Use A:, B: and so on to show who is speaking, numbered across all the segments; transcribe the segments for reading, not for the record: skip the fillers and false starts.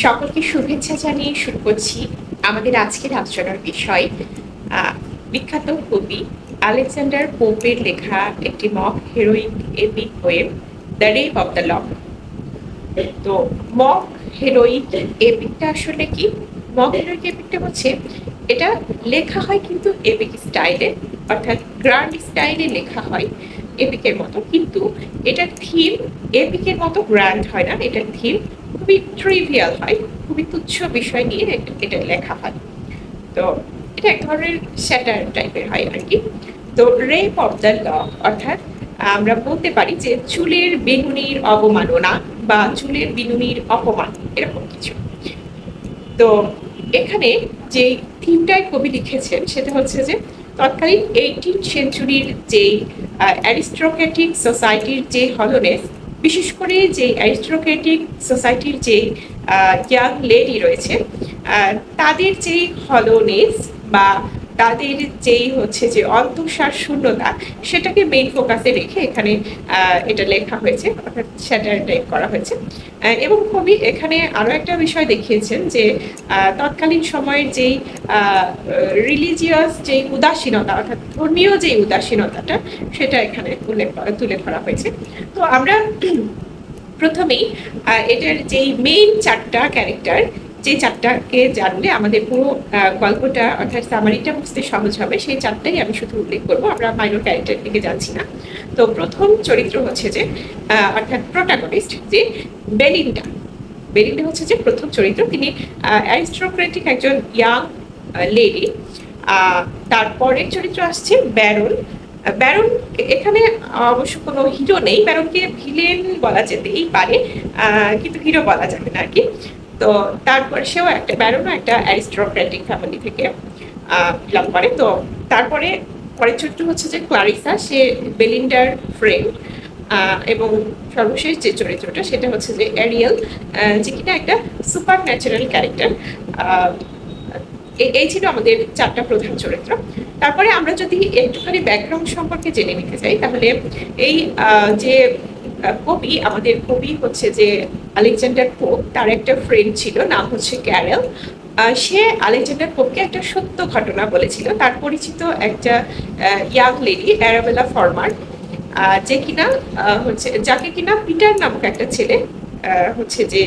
A: সকলকে শুভেচ্ছা জানিয়ে শুরু করছি আমাদের আজকের আলোচনার বিষয় বিখ্যাত কবি আলেকজান্ডার পোপের লেখা একটি mock হেরোইক epic poem the rape of the lock. তো মক হেরোইক এপিকটা আসলে কি? মক হেরোইক এপিকটা হচ্ছে এটা লেখা হয় কিন্তু এপিক স্টাইলে, অর্থাৎ গ্র্যান্ড স্টাইলে লেখা হয় এপিকের মতো, কিন্তু এটার থিম এপিকের মতো গ্র্যান্ড হয় না। এটার থিম খুবই ট্রিভিয়াল হয়, খুবই তুচ্ছ বিষয় নিয়ে এটা লেখা হয়। তো এটা এক ধরনের স্যাটার টাইপের হয় আর কি। তো রেপ অফ দ্য লক অর্থাৎ আমরা বলতে পারি যে চুলের বেনুনির অবমাননা বা চুলের বিনুনির অপমান, এরকম কিছু। তো এখানে যে থিমটায় কবি লিখেছেন সেটা হচ্ছে যে তৎকালীন 18th সেঞ্চুরির যে অ্যারিস্টোক্রেটিক সোসাইটির যে হলনেস, বিশেষ করে যে অ্যারিস্টোক্রেটিক সোসাইটির যে ইয়াং লেডি রয়েছে, তাদের যে হলনেস বা তাদের যেই হচ্ছে যে অন্তঃসার শূন্যতা, সেটাকে মেইন ফোকাসে রেখে এখানে এটা লেখা হয়েছে, অর্থাৎ স্যাটার টাইপ করা হয়েছে। এবং কবি এখানে আরো একটা বিষয় দেখিয়েছেন যে তৎকালীন সময়ের যেই রিলিজিয়াস যে উদাসীনতা, অর্থাৎ ধর্মীয় যে উদাসীনতাটা, সেটা এখানে তুলে ধরা হয়েছে। তো আমরা প্রথমেই এটার যেই মেইন চারটা ক্যারেক্টার, যে চারটাকে জানলে আমাদের পুরো গল্পটা অর্থাৎ সামারিটা বুঝতে সহজ হবে, সেই চারটাই আমি শুধু উল্লেখ করবো, আমরা মাইনর ক্যারেক্টার দিকে যাচ্ছি না। তো প্রথম চরিত্র হচ্ছে যে অর্থাৎ প্রোটাগনিস্ট যে বেলিন্ডা। বেলিন্ডা হচ্ছে যে প্রথম চরিত্র, তিনি অ্যারিস্টোক্রেটিক একজন ইয়াং লেডি। তারপরের চরিত্র আসছে ব্যারন। ব্যারন এখানে অবশ্য কোনো হিরো নেই, ব্যারনকে ভিলেন বলা যেতেই পারে, কিন্তু হিরো বলা যাবে না আর কি। তো তারপর সেও একটা ব্যারনও একটা অ্যারিস্টোক্রেটিক ফ্যামিলি থেকে বিলং করে। তো তারপরে পরের চরিত্র হচ্ছে যে ক্লারিসা, সে বেলিন্ডার ফ্রেন্ড। এবং সর্বশেষ যে চরিত্রটা সেটা হচ্ছে যে এরিয়েল, যে কিনা একটা সুপার ন্যাচারাল ক্যারেক্টার। এই ছিল আমাদের চারটা প্রধান চরিত্র। তারপরে আমরা যদি একটুখানি ব্যাকগ্রাউন্ড সম্পর্কে জেনে নিতে চাই, তাহলে এই যে কবি, আমাদের কবি হচ্ছে যে আলেকজান্ডার পোপ, তার একটা ফ্রেন্ড ছিল, নাম হচ্ছে ক্যারেল। সে আলেকজান্ডার পোপকে একটা সত্য ঘটনা বলেছিল। তার পরিচিত একটা ইয়াং লেডি অ্যারাবেলা ফরমার, যে কিনা হচ্ছে যাকে কিনা পিটার নামক একটা ছেলে হচ্ছে যে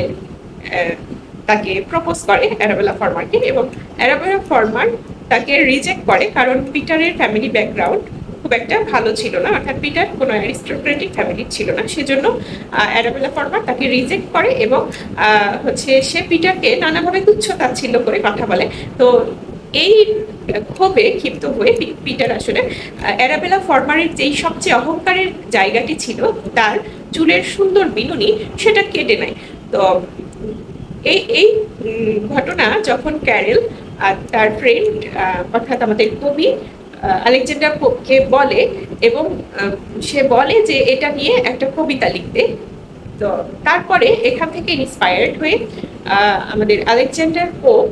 A: তাকে প্রপোজ করে অ্যারাবেলা ফরমারকে, এবং অ্যারাবেলা ফরমার তাকে রিজেক্ট করে, কারণ পিটারের ফ্যামিলি ব্যাকগ্রাউন্ড খুব একটা ভালো ছিল না, অর্থাৎ পিটার কোনো অ্যারিস্টোক্রেটিক ফ্যামিলির ছিল না। সেজন্য অ্যারাবেলা ফরমার তাকে রিজেক্ট করে এবং হচ্ছে সে পিটারকে নানাভাবে তুচ্ছ-তাচ্ছিল্য করে কথা বলে। তো এই ক্ষোভে ক্ষিপ্ত হয়ে পিটার আসলে অ্যারাবেলা ফরমারের যেই সবচেয়ে অহংকারের জায়গাটি ছিল, তার চুলের সুন্দর বিনুনি, সেটা কেটে নেয়। তো এই ঘটনা যখন ক্যারেল তার ফ্রেন্ড অর্থাৎ আমাদের কবি আলেকজান্ডার পোপকে বলে, এবং সে বলে যে এটা নিয়ে একটা কবিতা লিখতে। তো তারপরে এখান থেকে ইন্সপায়ার্ড হয়ে আমাদের আলেকজান্ডার পোপ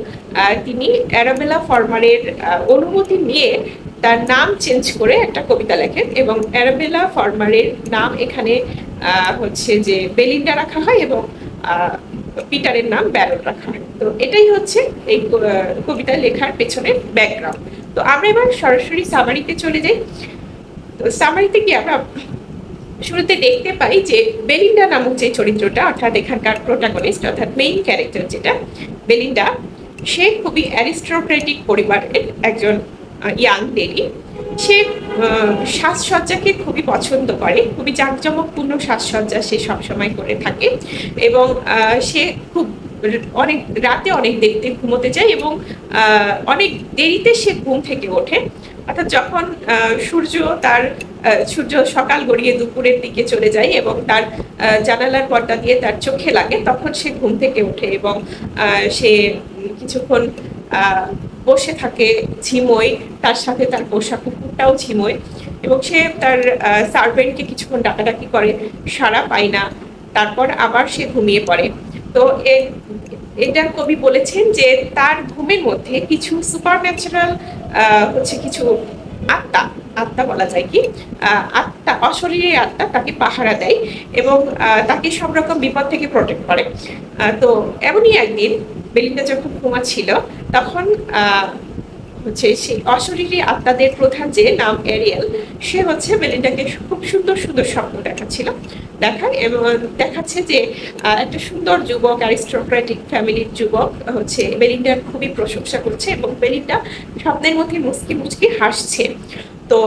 A: তিনি অ্যারাবেলা ফরমারের অনুমতি নিয়ে তার নাম চেঞ্জ করে একটা কবিতা লেখেন, এবং অ্যারাবেলা ফরমারের নাম এখানে হচ্ছে যে বেলিন্ডা রাখা হয় এবং পিটারের নাম ব্যারন রাখা হয়। তো এটাই হচ্ছে এই কবিতা লেখার পেছনের ব্যাকগ্রাউন্ড। তো আমরা এবার সরাসরি সামারিতে চলে যাই। তো সামারিতে কি আমরা শুরুতে দেখতে পাই যে বেলিন্ডা নামক যে চরিত্রটা, অর্থাৎ এখানকার প্রোটাগনিস্ট অর্থাৎ মেইন ক্যারেক্টার যেটা বেলিন্ডা, সে খুবই অ্যারিস্টোক্রেটিক পরিবারের একজন ইয়াং লেডি। সে সাজসজ্জাকে খুবই পছন্দ করে, খুবই জাঁকজমকপূর্ণ সাজসজ্জা সে সবসময় করে থাকে, এবং সে খুব অনেক রাতে অনেক দেরিতে ঘুমোতে যায়, এবং অনেক দেরিতে সে ঘুম থেকে ওঠে। অর্থাৎ যখন সূর্য সকাল গড়িয়ে দুপুরের দিকে চলে যায় এবং তার জানালার পর্দা দিয়ে তার চোখে লাগে, তখন সে ঘুম থেকে ওঠে এবং সে কিছুক্ষণ বসে থাকে, ঝিমোয়, তার সাথে তার পোষা কুকুরটাও ঝিমোয়, এবং সে তার সার্ভেন্টকে কিছুক্ষণ ডাকাডাকি করে, সাড়া পায় না, তারপর আবার সে ঘুমিয়ে পড়ে। তো এটা কবি বলেছেন যে তার ঘুমের মধ্যে কিছু সুপার ন্যাচারাল হচ্ছে কিছু আত্মা আত্মা বলা যায় কি, আত্মা, অশরীরী আত্মা তাকে পাহারা দেয় এবং তাকে সব রকম বিপদ থেকে প্রোটেক্ট করে। তো এমনই একদিন বেলিন্ডা যখন ঘুমাচ্ছিল তখন হচ্ছে সেই অশরীরী আত্মাদের প্রধান যে নাম এরিয়েল, সে হচ্ছে বেলিন্ডাকে খুব সুন্দর সুন্দর স্বপ্ন দেখাচ্ছিল, দেখায় এবং দেখাচ্ছে যে একটা সুন্দর যুবক, অ্যারিস্টোক্রেটিক ফ্যামিলির যুবক হচ্ছে বেলিন্ডার খুবই প্রশংসা করছে এবং বেলিন্ডা স্বপ্নের মধ্যে মুচকি মুচকি হাসছে। তো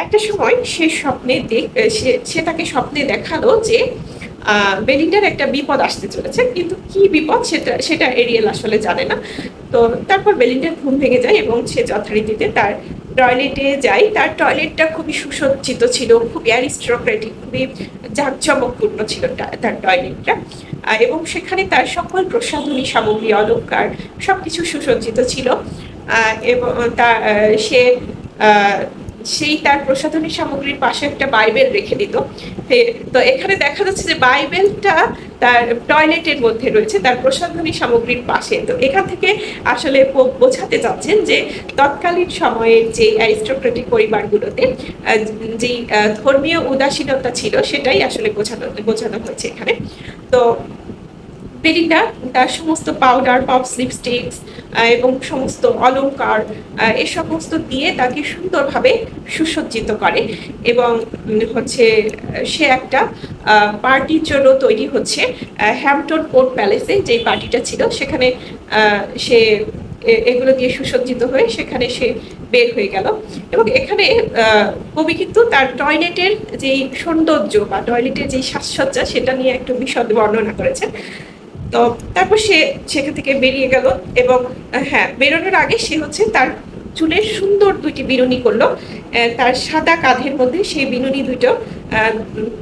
A: একটা সময় সে স্বপ্নে সে তাকে স্বপ্নে দেখালো যে বেলিন্ডার একটা বিপদ আসতে চলেছে, কিন্তু কি বিপদ সেটা এরিয়েল আসলে জানে না। তো তারপর বেলিন্ডার ঘুম ভেঙে যায় এবং সে যথারীতিতে তার টয়লেটে যায়। তার টয়লেটটা খুবই সুসজ্জিত ছিল, খুবই অ্যারিস্টোক্রেটিক, খুবই জাঁকজমকপূর্ণ ছিল তার টয়লেটটা, এবং সেখানে তার সকল প্রসাধনী সামগ্রী, অলংকার সবকিছু সুসজ্জিত ছিল। এবং সে সেই তার প্রসাধনী সামগ্রীর পাশে একটা বাইবেল রেখে দিত। তো এখানে দেখা যাচ্ছে যে বাইবেলটা তার টয়লেটের মধ্যে রয়েছে, তার প্রসাধনী সামগ্রীর পাশে। তো এখান থেকে আসলে বোঝাতে চাচ্ছেন যে তৎকালীন সময়ের যে অ্যারিস্টোক্রেটিক পরিবারগুলোতে যে ধর্মীয় উদাসীনতা ছিল সেটাই আসলে বোঝানো হয়েছে এখানে। তো বেলিন্ডা তার সমস্ত পাউডার, পপস, লিপস্টিক্স এবং সমস্ত অলংকার এ সমস্ত দিয়ে তাকে সুন্দরভাবে সুসজ্জিত করে এবং হচ্ছে সে একটা পার্টির জন্য তৈরি হচ্ছে হ্যাম্পটন কোর্ট প্যালেসে, যে পার্টিটা ছিল সেখানে সে এগুলো দিয়ে সুসজ্জিত হয়ে সেখানে সে বের হয়ে গেল। এবং এখানে কবি কিন্তু তার টয়লেটের যে সৌন্দর্য বা টয়লেটের যে সাজসজ্জা সেটা নিয়ে একটু বিশদ বর্ণনা করেছেন। তো তারপর সে সেখান থেকে বেরিয়ে গেল এবং হ্যাঁ, বেরোনোর আগে সে হচ্ছে তার চুলের সুন্দর দুইটি বিনুনি করলো, তার সাদা কাঁধের মধ্যে সেই বিনুনি দুটো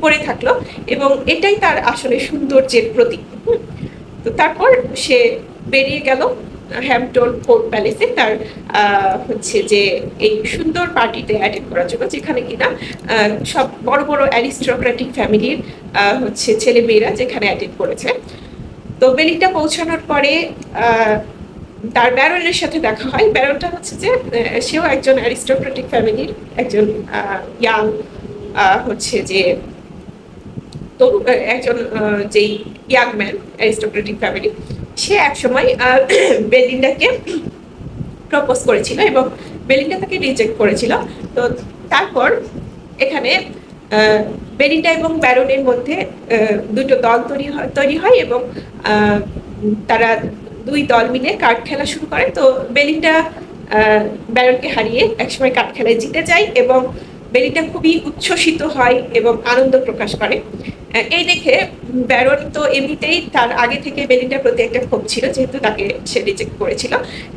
A: পরে থাকলো এবং এটাই তার আসলে সৌন্দর্যের প্রতীক। তো তারপর সে বেরিয়ে গেল হ্যাম্পটন কোর্ট প্যালেসে তার হচ্ছে যে এই সুন্দর পার্টিতে অ্যাটেন্ড করার জন্য, যেখানে কিনা সব বড় বড় অ্যারিস্টোক্রেটিক ফ্যামিলির হচ্ছে ছেলে মেয়েরা যেখানে অ্যাটেন্ড করেছে। তো বেলিন্ডা পৌঁছানোর পরে তার ব্যারনের সাথে দেখা হয়। ব্যারনটা হচ্ছে যে সেও একজন অ্যারিস্টোক্রেটিক ফ্যামিলির একজন ইয়াং হচ্ছে যে একজন যেই ইয়াং ম্যান, অ্যারিস্টোক্রেটিক ফ্যামিলি। সে একসময় বেলিন্ডাকে প্রপোজ করেছিল এবং বেলিন্ডা তাকে রিজেক্ট করেছিল। তো তারপর এখানে বেলিন্ডা এবং ব্যারনের মধ্যে দুটো দল তৈরি হয় এবং তারা দুই দল মিলে কার্ড খেলা শুরু করে। তো বেলিন্ডা ব্যারনকে হারিয়ে একসময় কার্ড খেলায় জিতে যায় এবং বেলিন্ডা খুবই উচ্ছ্বসিত হয় এবং আনন্দ প্রকাশ করে। এই দেখে ব্যারন তো এমনিতেই তার আগে থেকে বেলিন্ডার প্রতি একটা ক্ষোভ ছিল, যেহেতু তাকে সে রিজেক্ট করেছিল,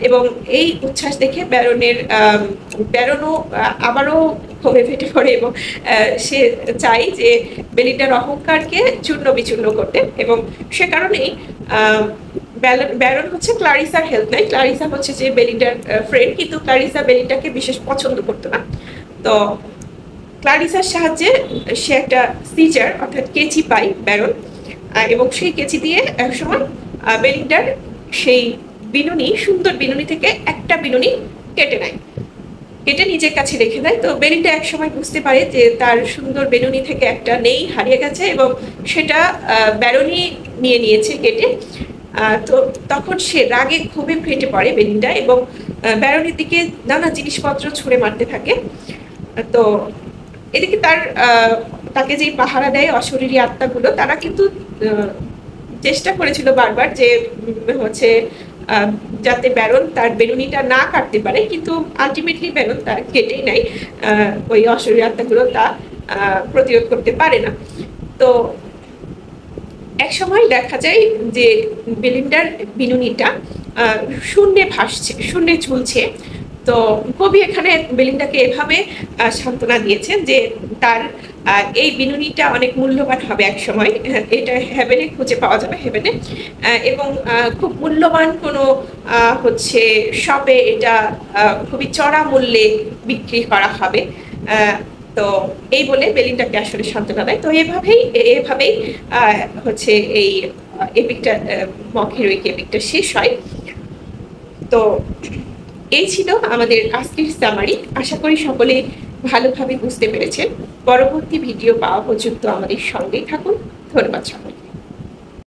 A: এবং এই উচ্ছ্বাস দেখে ব্যারনও আবারও ক্ষোভে ফেটে পড়ে এবং সে চাই যে বেলিন্ডার অহংকারকে চূর্ণ বিচূর্ণ করতে, এবং সে কারণেই ব্যারন হচ্ছে ক্লারিসার হেল্প নেয়। ক্লারিসা হচ্ছে যে বেলিন্ডার ফ্রেন্ড, কিন্তু ক্লারিসা বেলিন্ডাকে বিশেষ পছন্দ করতো না। তো ক্লারিসার সাহায্যে সে একটা সিজার অর্থাৎ কেচি পায় ব্যারন, এবং সেই কেচি দিয়ে একসময় বেলিন্ডার সেই বিনুনি, সুন্দর বিনুনি থেকে একটা বিনুনি কেটে নেয়, কেটে নিজের কাছে রেখে দেয়। তো বেলিন্ডা একসময় বুঝতে পারে যে তার সুন্দর বেনুনি থেকে একটা নেই, হারিয়ে গেছে, এবং সেটা ব্যারনই নিয়ে নিয়েছে কেটে। তো তখন সে রাগে ক্ষোভে ফেটে পড়ে বেলিন্ডা এবং ব্যারনের দিকে নানা জিনিসপত্র ছুঁড়ে মারতে থাকে। তো এদিকে তাকে যে পাহারা দেয় অশরীরী আত্মাগুলো, তারা কিন্তু চেষ্টা করেছিল বারবার যে হচ্ছে যাতে ব্যারন তার বেনুনিটা না কাটতে পারে, কিন্তু আলটিমেটলি ব্যারন তা কেটেই নেয়, ওই অশরীরী আত্মাগুলো তা প্রতিরোধ করতে পারে না। তো এক সময় দেখা যায় যে বেলিন্ডার বিনুনিটা শূন্যে ভাসছে, শূন্যে ঝুলছে। তো কবি এখানে বেলিন্ডাকে এভাবে সান্ত্বনা দিয়েছেন যে তার এই বিনুনিটা অনেক মূল্যবান হবে এক সময়, এটা হেভেনে খুঁজে পাওয়া যাবে, হেভেনে, এবং খুব মূল্যবান কোনো হচ্ছে শপে এটা খুবই চড়া মূল্যে বিক্রি করা হবে। তো এই বলে বেলিন্ডাকে আসলে সান্ত্বনা দেয়। তো এভাবেই হচ্ছে এই এপিকটা, মক হিরোইক এপিকটা শেষ হয়। তো এই ছিল আমাদের আজকের সামারি। আশা করি সকলে ভালোভাবে বুঝতে পেরেছেন। পরবর্তী ভিডিও পাওয়া পর্যন্ত আমাদের সঙ্গেই থাকুন। ধন্যবাদ।